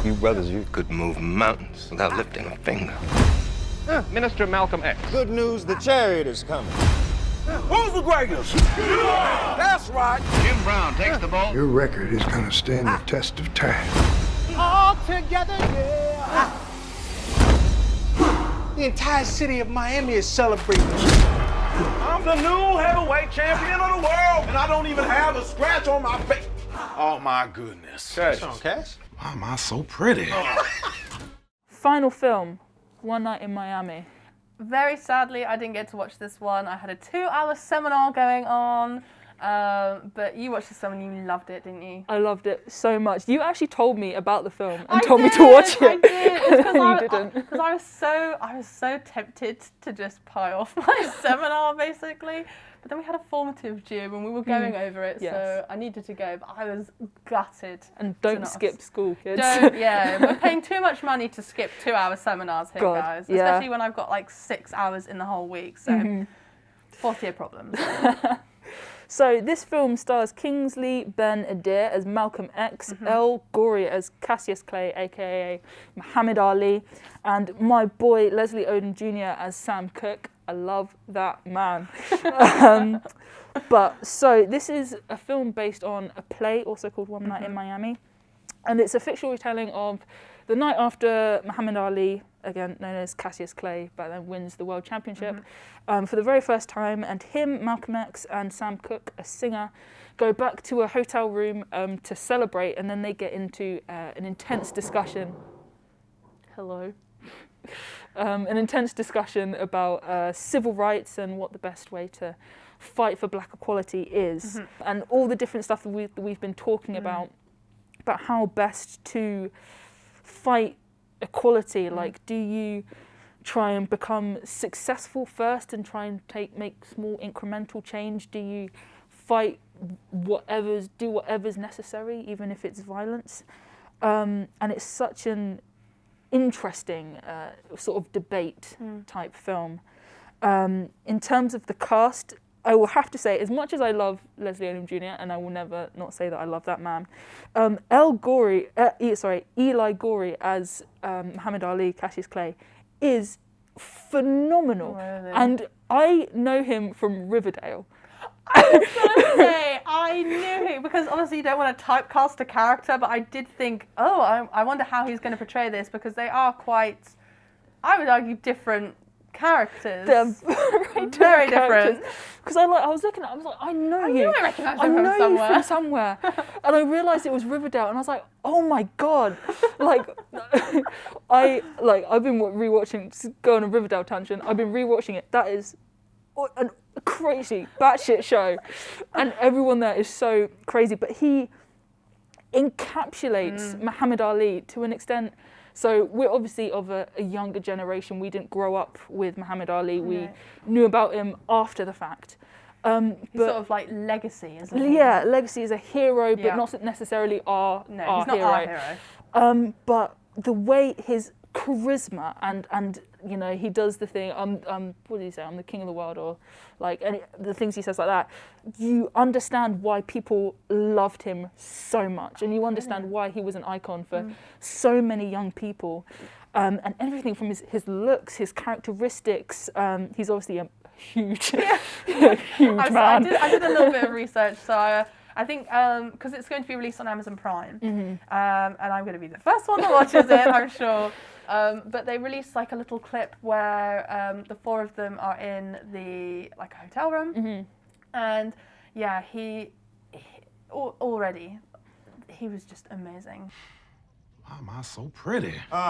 You brothers, you could move mountains without lifting a finger. Minister Malcolm X. Good news, the chariot is coming. Who's the greatest? That's right. Jim Brown takes the ball. Your record is gonna stand the test of time. All together, yeah. The entire city of Miami is celebrating. I'm the new heavyweight champion of the world, and I don't even have a scratch on my face. Oh my goodness. Cash. Why am I so pretty? Final film, One Night in Miami. Very sadly, I didn't get to watch this one. I had a 2-hour seminar going on, but you watched this one and you loved it, didn't you? I loved it so much. You actually told me about the film and told me to watch it. I did. You didn't. Because I was so tempted to just pie off my seminar, basically. But then we had a formative gym and we were going over it, Yes. so I needed to go. But I was gutted. And don't skip school, kids. We're paying too much money to skip 2-hour seminars here, God, guys. yeah. Especially when I've got like 6 hours in the whole week. So, fourth year problems. So this film stars Kingsley Ben-Adir as Malcolm X, El Gorey as Cassius Clay, aka Muhammad Ali, and my boy Leslie Odom Jr. as Sam Cooke. I love that man. But so this is a film based on a play also called One Night in Miami, and it's a fictional retelling of the night after Muhammad Ali, again known as Cassius Clay, but then wins the world championship for the very first time, and him, Malcolm X, and Sam Cooke, a singer, go back to a hotel room to celebrate, and then they get into an intense discussion. An intense discussion about civil rights and what the best way to fight for black equality is, and all the different stuff that we've been talking about how best to fight equality. Like, do you try and become successful first and try and make small incremental change? Do you fight do whatever's necessary, even if it's violence? And it's such an interesting sort of debate type film. In terms of the cast, I will have to say, as much as I love Leslie Odom Jr., and I will never not say that I love that man, Eli Gorey as Muhammad Ali, Cassius Clay, is phenomenal. Really? And I know him from Riverdale. I was going to say, I knew him, because obviously you don't want to typecast a character, but I did think, I wonder how he's going to portray this, because they are quite, I would argue, different characters. They're very different. Because I was looking at it, I was like, I know you. I recognise I him from know somewhere. you from somewhere. And I realised it was Riverdale, and I was like, oh my God. I've been rewatching, just go on a Riverdale tangent, I've been rewatching it. That is a crazy, batshit show. And everyone there is so crazy. But he encapsulates Muhammad Ali to an extent. So we're obviously of a younger generation. We didn't grow up with Muhammad Ali. We knew about him after the fact. But sort of like legacy, isn't he? Yeah, legacy is a hero, but not necessarily our No, our he's not hero. our hero. But the way his charisma and you know, he does the thing, what did he say, I'm the king of the world, or like the things he says like that, you understand why people loved him so much, and you understand why he was an icon for so many young people, and everything from his looks, his characteristics. He's obviously a huge, huge man. I did a little bit of research, so I think because it's going to be released on Amazon Prime, and I'm going to be the first one that watches it, I'm sure. But they released like a little clip where the four of them are in a hotel room, and yeah, he already was just amazing. Why am I so pretty? And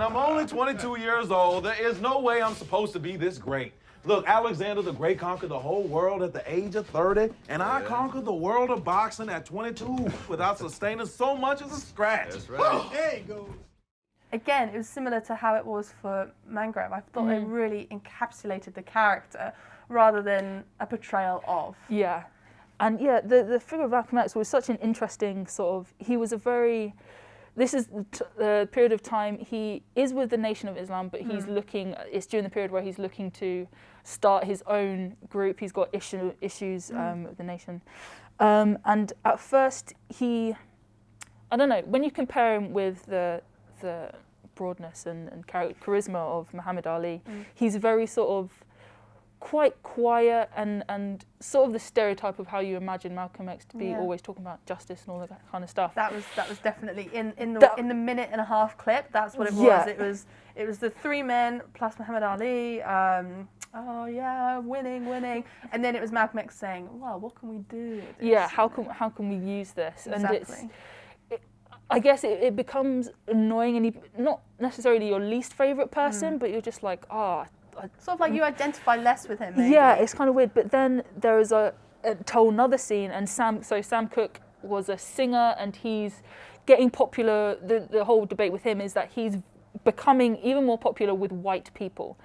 I'm only 22 years old. There is no way I'm supposed to be this great. Look, Alexander the Great conquered the whole world at the age of 30, and I conquered the world of boxing at 22 without sustaining so much as a scratch. That's right. There you go. Again, it was similar to how it was for Mangrove. I thought they really encapsulated the character rather than a portrayal of. Yeah. And yeah, the figure of Malcolm X was such an interesting this is the period of time he is with the Nation of Islam, but he's it's during the period where he's looking to start his own group. He's got issues with the Nation. And at first I don't know, when you compare him with the broadness and charisma of Muhammad Ali, he's very sort of quite quiet and sort of the stereotype of how you imagine Malcolm X to be, always talking about justice and all that kind of stuff. That was definitely in the minute and a half clip. That's what it was. It was the three men plus Muhammad Ali. Oh yeah, winning, and then it was Malcolm X saying, "Well, what can we do with this?" Yeah, how can we use this? Exactly. And I guess it becomes annoying, and not necessarily your least favourite person, but you're just like, sort of like you identify less with him. Maybe. Yeah, it's kind of weird. But then there is a whole another scene, and Sam Cooke was a singer, and he's getting popular. The whole debate with him is that he's becoming even more popular with white people,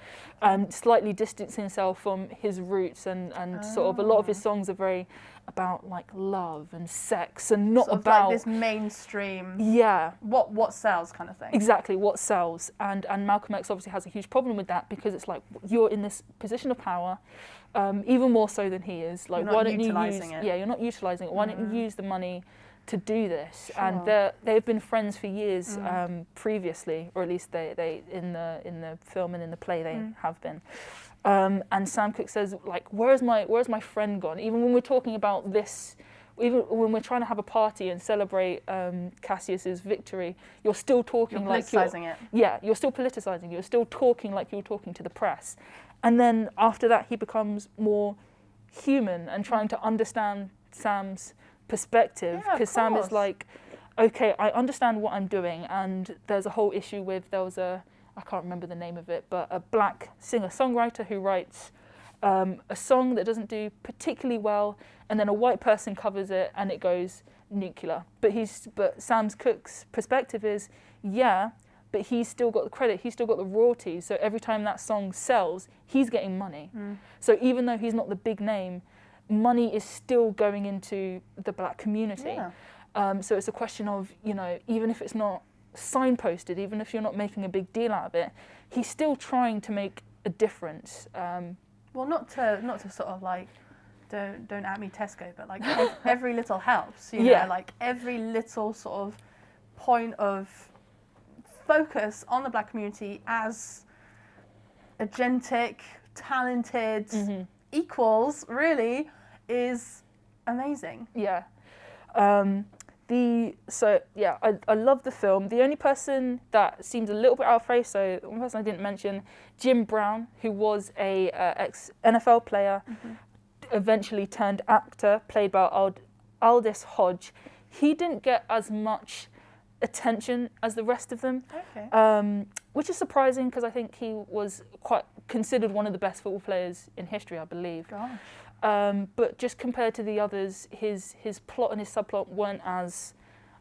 slightly distancing himself from his roots, and sort of a lot of his songs are very about like love and sex and not sort of about like this mainstream. Yeah. What sells kind of thing. Exactly, what sells. And Malcolm X obviously has a huge problem with that, because it's like you're in this position of power, even more so than he is. Like, you're not utilising it. Yeah, you're not utilising it. Why don't you use the money to do this? Sure. And they've been friends for years previously, or at least they in the film and in the play they have been. And Sam Cooke says, like, where's my friend gone? Even when we're talking about this, even when we're trying to have a party and celebrate Cassius's victory, you're still talking you're like politicizing it. Yeah, you're still politicizing. You're still talking like you were talking to the press. And then after that, he becomes more human and trying to understand Sam's perspective, because Sam is like, okay, I understand what I'm doing, and there's a whole issue with, there was I can't remember the name of it, but a black singer-songwriter who writes a song that doesn't do particularly well, and then a white person covers it and it goes nuclear. But Sam Cooke's perspective is, but he's still got the credit, he's still got the royalties, so every time that song sells, he's getting money. So even though he's not the big name, money is still going into the black community. So it's a question of, even if it's not signposted, even if you're not making a big deal out of it, he's still trying to make a difference. Well, not to sort of like, don't at me Tesco, but like every little helps. You know, like every little sort of point of focus on the black community as agentic, talented equals really is amazing. Yeah. I love the film. The only person that seems a little bit out of phase, so one person I didn't mention, Jim Brown, who was a ex-NFL player, eventually turned actor, played by Aldous Hodge. He didn't get as much attention as the rest of them, which is surprising, because I think he was quite considered one of the best football players in history, I believe. Gosh. But just compared to the others, his plot and his subplot weren't as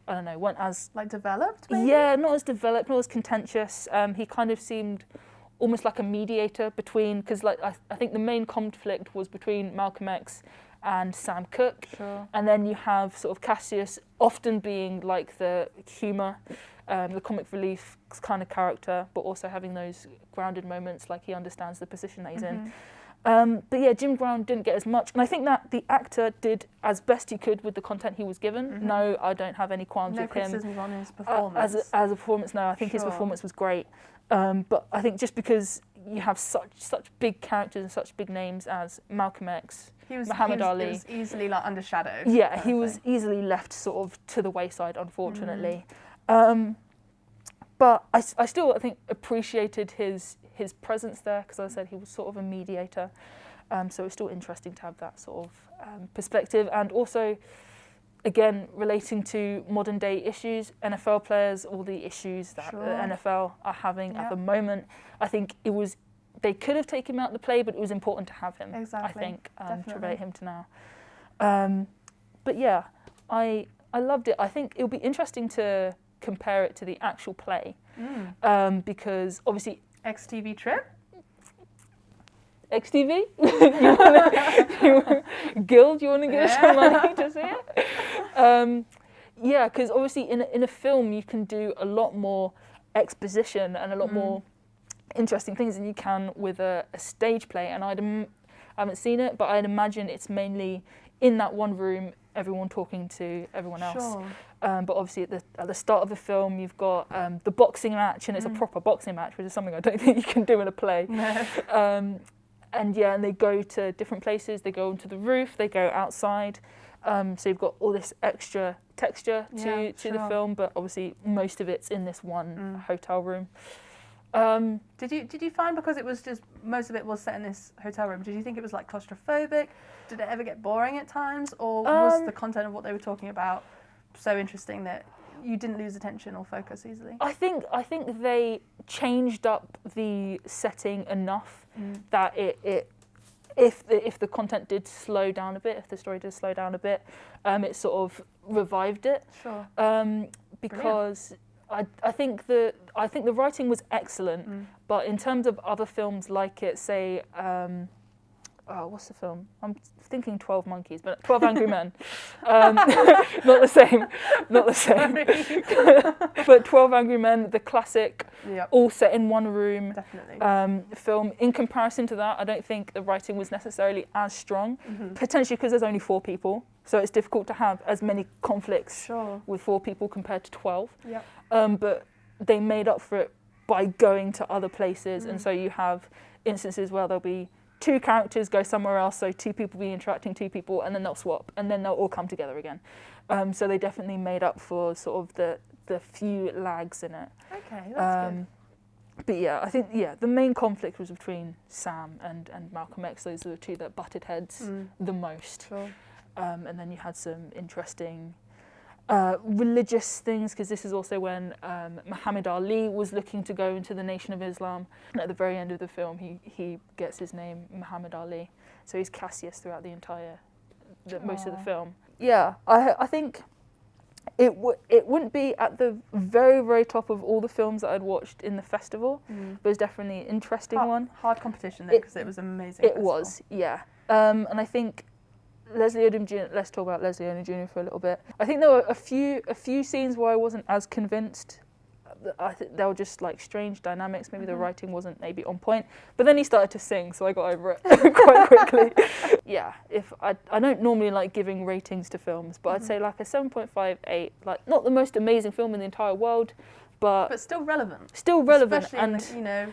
like developed, maybe? Yeah, not as developed, not as contentious. He kind of seemed almost like a mediator between, because like I think the main conflict was between Malcolm X and Sam Cooke, and then you have sort of Cassius often being like the humour, the comic relief kind of character, but also having those grounded moments, like he understands the position that he's in. But yeah, Jim Brown didn't get as much, and I think that the actor did as best he could with the content he was given. No, I don't have any qualms with him. No criticisms on his performance. As a performance, no, I think his performance was great. But I think just because you have such big characters and such big names as Malcolm X, Muhammad Ali, he was easily like undershadowed. Yeah, he was easily left sort of to the wayside, unfortunately. But I still, I think, appreciated his presence there, because as I said, he was sort of a mediator. So it's still interesting to have that sort of perspective. And also, again, relating to modern day issues, NFL players, all the issues that the NFL are having at the moment, I think they could have taken him out of the play, but it was important to have him, I think, to relate him to now. But yeah, I loved it. I think it'll be interesting to compare it to the actual play, because obviously XTV trip? XTV? Guild, you want to give us some money to see it? Yeah, because obviously in a film you can do a lot more exposition and a lot more interesting things than you can with a stage play. And I haven't seen it, but I'd imagine it's mainly in that one room, everyone talking to everyone else. But obviously at the start of the film, you've got the boxing match, and it's a proper boxing match, which is something I don't think you can do in a play. No. And they go to different places. They go onto the roof. They go outside. So you've got all this extra texture to the film, but obviously most of it's in this one hotel room. Did you find, because it was just most of it was set in this hotel room, did you think it was like claustrophobic? Did it ever get boring at times, or was the content of what they were talking about so interesting that you didn't lose attention or focus easily? I think they changed up the setting enough that if the content did slow down a bit, if the story did slow down a bit, it sort of revived it. Sure. Because I think the writing was excellent, but in terms of other films like it, say, what's the film? I'm thinking 12 Monkeys, but 12 Angry Men. Not the same. But 12 Angry Men, the classic, all set in one room. Definitely. Film. In comparison to that, I don't think the writing was necessarily as strong, potentially because there's only 4 people. So it's difficult to have as many conflicts with 4 people compared to 12. Yep. But they made up for it by going to other places, and so you have instances where there'll be 2 characters go somewhere else, so 2 people be interacting 2 people, and then they'll swap, and then they'll all come together again. So they definitely made up for sort of the few lags in it. Okay, that's good. But yeah, I think the main conflict was between Sam and Malcolm X. Those are the 2 that butted heads the most. Sure. And then you had some interesting religious things, because this is also when Muhammad Ali was looking to go into the Nation of Islam. And at the very end of the film, he gets his name Muhammad Ali, so he's Cassius throughout the most of the film. Yeah, I think it wouldn't be at the very, very top of all the films that I'd watched in the festival, but it's definitely an interesting one. Hard competition there, because it was amazing. It was, yeah. And I think Leslie Odom Jr. Let's talk about Leslie Odom Jr. for a little bit. I think there were a few scenes where I wasn't as convinced. I think there were just like strange dynamics. Maybe the writing wasn't maybe on point. But then he started to sing, so I got over it quite quickly. Yeah, if I don't normally like giving ratings to films, but I'd say like a 7.58. Like not the most amazing film in the entire world, but still relevant. Still relevant, especially and in the,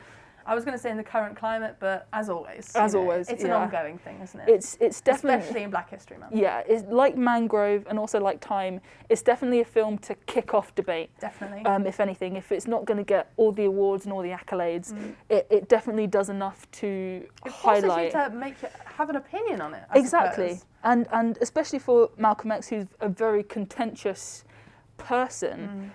I was going to say in the current climate, but as always, it's an ongoing thing, isn't it? It's definitely, especially in Black History Month. Yeah, it's like Mangrove and also like Time. It's definitely a film to kick off debate. Definitely. If anything, if it's not going to get all the awards and all the accolades, it definitely does enough to highlight. It forces you to have an opinion on it. Exactly, and especially for Malcolm X, who's a very contentious person.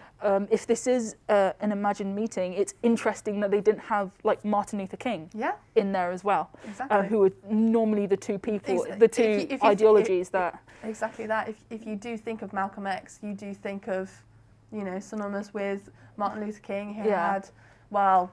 If this is an imagined meeting, it's interesting that they didn't have like Martin Luther King in there as well, who are normally the 2 people, the 2 ideologies that. Exactly that. If you do think of Malcolm X, you do think of, synonymous with Martin Luther King, who had, well,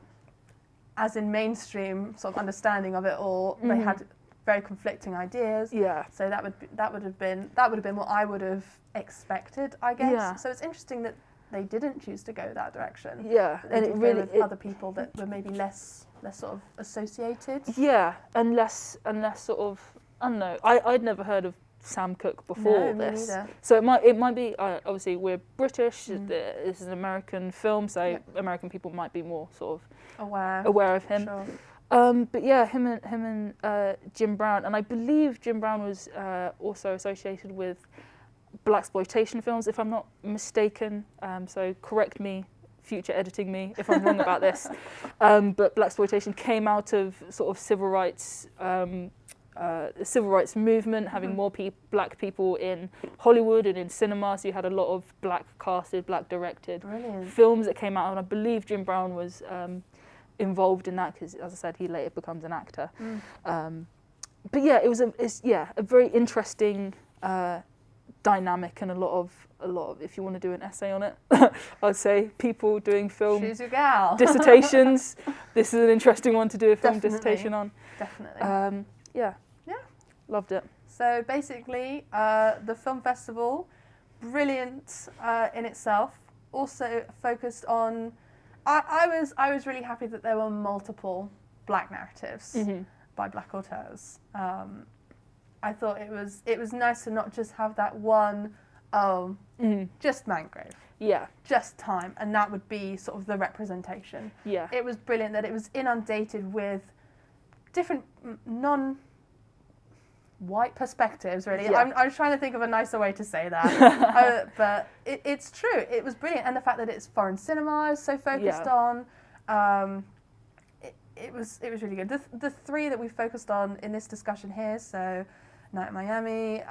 as in mainstream sort of understanding of it all, they had very conflicting ideas. Yeah. So that would have been what I would have expected, I guess. Yeah. So it's interesting that they didn't choose to go that direction. Yeah, and it really with other people that were maybe less sort of associated. Yeah, and less sort of, I don't know. I'd never heard of Sam Cooke before this, so it might be. Obviously, we're British. This is an American film, so American people might be more sort of aware of him. Sure. But yeah, him and Jim Brown, and I believe Jim Brown was also associated with blaxploitation films, if I'm not mistaken. So correct me, future editing me, if I'm wrong about this. But blaxploitation came out of sort of civil rights movement, having more black people in Hollywood and in cinema. So you had a lot of black casted, black directed films that came out, and I believe Jim Brown was involved in that because, as I said, he later becomes an actor. But yeah, it's a very interesting dynamic, and a lot of if you want to do an essay on it, I'd say people doing film Choose your gal. dissertations. This is an interesting one to do a film dissertation on. Definitely. Yeah. Loved it. So basically, the film festival, brilliant in itself. Also focused on. I was really happy that there were multiple black narratives by black auteurs. I thought it was nice to not just have that one just mangrove, Yeah, just time, and that would be sort of the representation. yeah, It was brilliant that it was inundated with different non-white perspectives, really. Yeah. I'm trying to think of a nicer way to say that. But it's true. It was brilliant. And the fact that it's foreign cinema is so focused on, it was really good. The three that we focused on in this discussion here, so Night in Miami,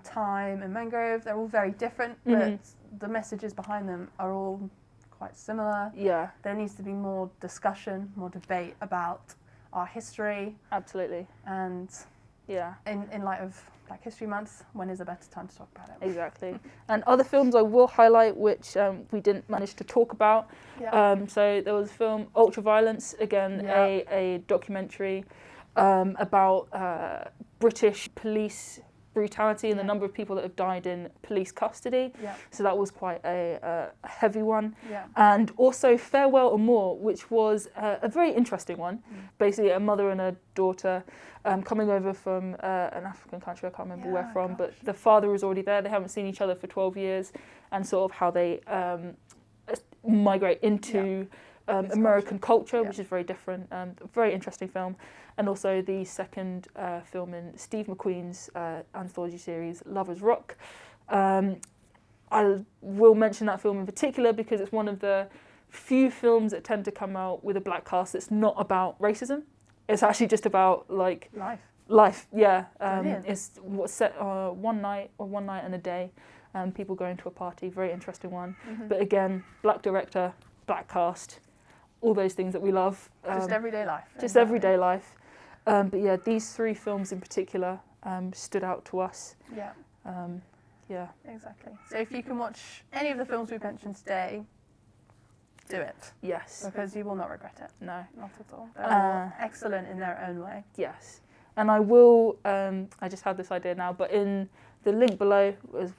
Time and Mangrove, they're all very different, but the messages behind them are all quite similar. yeah, There needs to be more discussion, more debate about our history, absolutely. and Yeah, in light of Black History Month, when is a better time to talk about it? exactly. And other films I will highlight which we didn't manage to talk about. Yeah. So there was a film Ultraviolence, again Yeah. a documentary about British police brutality and the number of people that have died in police custody. Yeah. So that was quite a heavy one. Yeah. And also Farewell and More, which was a very interesting one. Basically a mother and a daughter coming over from an African country, I can't remember where Yeah, from, but gosh. the father was already there, they haven't seen each other for 12 years, and sort of how they migrate into American culture, Yeah. which is very different. Very interesting film. And also the second film in Steve McQueen's anthology series, Lovers Rock. I will mention that film in particular because it's one of the few films that tend to come out with a black cast that's not about racism. It's actually just about like life. Yeah. Brilliant. It's what's set one night and a day. People going to a party. Very interesting one. But again, black director, black cast, all those things that we love. Just everyday life. Just everyday life. But yeah, these three films in particular stood out to us. Yeah, Yeah, exactly. So if you can watch any of the films we've mentioned today, do it, yes, because you will not regret it. no, Not at all. They're all excellent in their own way. yes. And I will, I just had this idea now, but in the link below,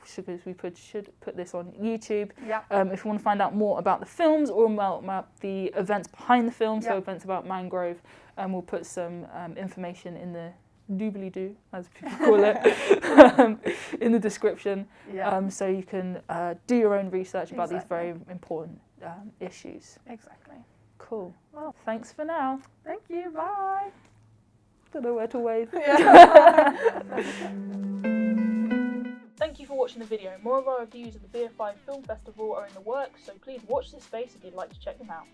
should put this on YouTube. Yeah. If you want to find out more about the films or about the events behind the films, so Yeah. events about Mangrove, we'll put some information in the doobly-doo, as people call it, in the description, Yeah. so you can do your own research about these Exactly. very important issues. Exactly. Cool. Well, thanks for now. Thank you. Bye. Don't know where to wave. Thank you for watching the video. More of our reviews of the BFI Film Festival are in the works, so please watch this space if you'd like to check them out.